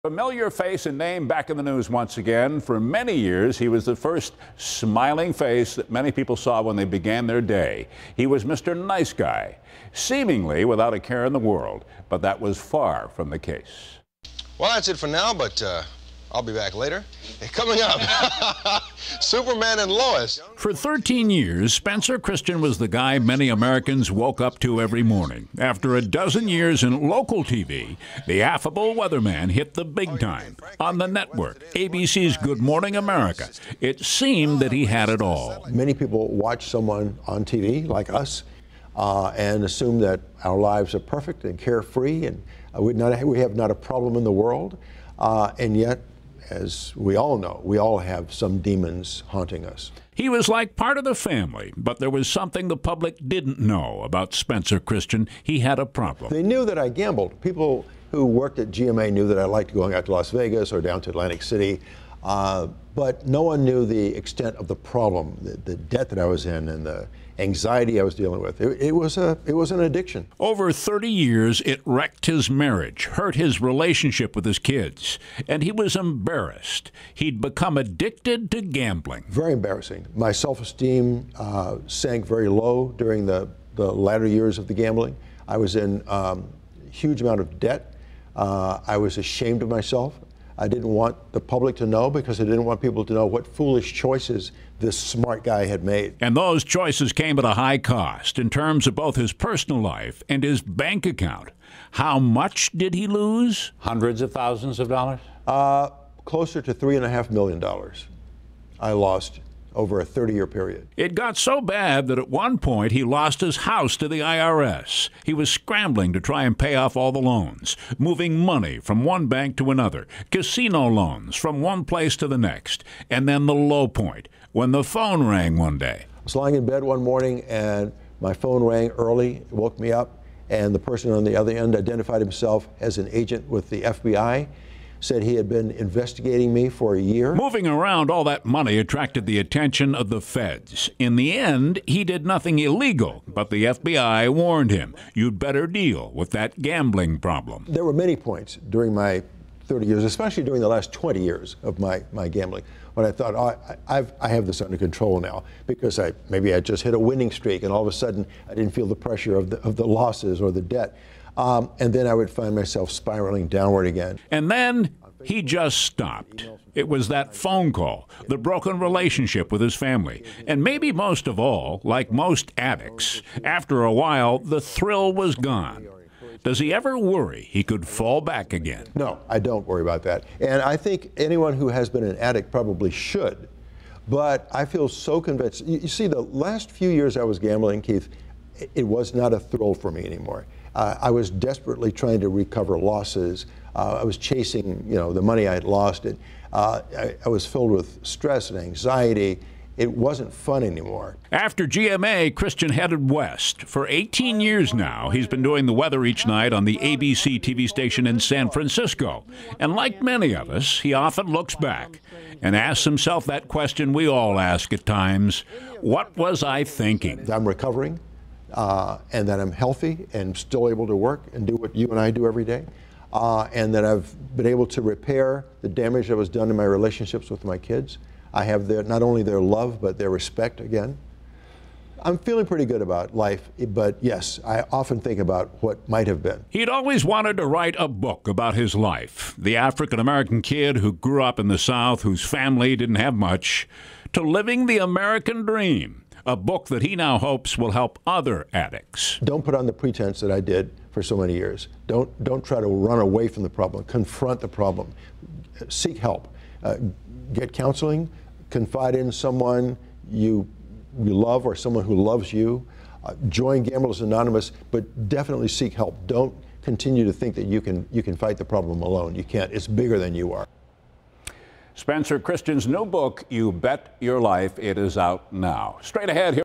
Familiar face and name back in the news once again. For many years, he was the first smiling face that many people saw when they began their day. He was Mr. Nice Guy, seemingly without a care in the world, but that was far from the case. Well, that's it for now, but I'll be back later. Coming up, Superman and Lois. For 13 years, Spencer Christian was the guy many Americans woke up to every morning. After a dozen years in local TV, the affable weatherman hit the big time. On the network, ABC's Good Morning America, it seemed that he had it all. Many people watch someone on TV like us and assume that our lives are perfect and carefree and we have not a problem in the world. And yet, as we all know, we all have some demons haunting us. He was like part of the family, but there was something the public didn't know about Spencer Christian. He had a problem. They knew that I gambled. People who worked at GMA knew that I liked going out to Las Vegas or down to Atlantic City, but no one knew the extent of the problem, the debt that I was in and the anxiety I was dealing with. It was an addiction. Over 30 years, it wrecked his marriage, hurt his relationship with his kids, and he was embarrassed. He'd become addicted to gambling. Very embarrassing. My self-esteem sank very low during the latter years of the gambling. I was in a huge amount of debt. I was ashamed of myself. I didn't want the public to know because I didn't want people to know what foolish choices this smart guy had made. And those choices came at a high cost in terms of both his personal life and his bank account. How much did he lose? Hundreds of thousands of dollars? Closer to $3.5 million I lost over a 30-year period. It got so bad that at one point he lost his house to the IRS. He was scrambling to try and pay off all the loans, moving money from one bank to another, casino loans from one place to the next, and then the low point, when the phone rang one day. I was lying in bed one morning and my phone rang early, it woke me up, and the person on the other end identified himself as an agent with the FBI. Said he had been investigating me for a year. Moving around all that money attracted the attention of the feds. In the end, he did nothing illegal, but the FBI warned him, you'd better deal with that gambling problem. There were many points during my 30 years, especially during the last 20 years of my gambling, when I thought, oh, I have this under control now, because maybe I just hit a winning streak and all of a sudden I didn't feel the pressure of the losses or the debt. And then I would find myself spiraling downward again. And then he just stopped. It was that phone call, the broken relationship with his family, and maybe most of all, like most addicts, after a while, the thrill was gone. Does he ever worry he could fall back again? No, I don't worry about that. And I think anyone who has been an addict probably should. But I feel so convinced. You see, the last few years I was gambling, Keith, it was not a thrill for me anymore. I was desperately trying to recover losses. I was chasing, the money I had lost. I was filled with stress and anxiety. It wasn't fun anymore. After GMA, Christian headed west. For 18 years now, he's been doing the weather each night on the ABC TV station in San Francisco. And like many of us, he often looks back and asks himself that question we all ask at times, what was I thinking? I'm recovering. And that I'm healthy and still able to work and do what you and I do every day, and that I've been able to repair the damage that was done in my relationships with my kids. I have not only their love, but their respect again. I'm feeling pretty good about life, but yes, I often think about what might have been. He'd always wanted to write a book about his life, the African-American kid who grew up in the South, whose family didn't have much, to living the American dream. A book that he now hopes will help other addicts. Don't put on the pretense that I did for so many years. Don't try to run away from the problem. Confront the problem. Seek help. Get counseling. Confide in someone you love or someone who loves you. Join Gamblers Anonymous, but definitely seek help. Don't continue to think that you can fight the problem alone. You can't. It's bigger than you are. Spencer Christian's new book, You Bet Your Life, it is out now. Straight ahead here.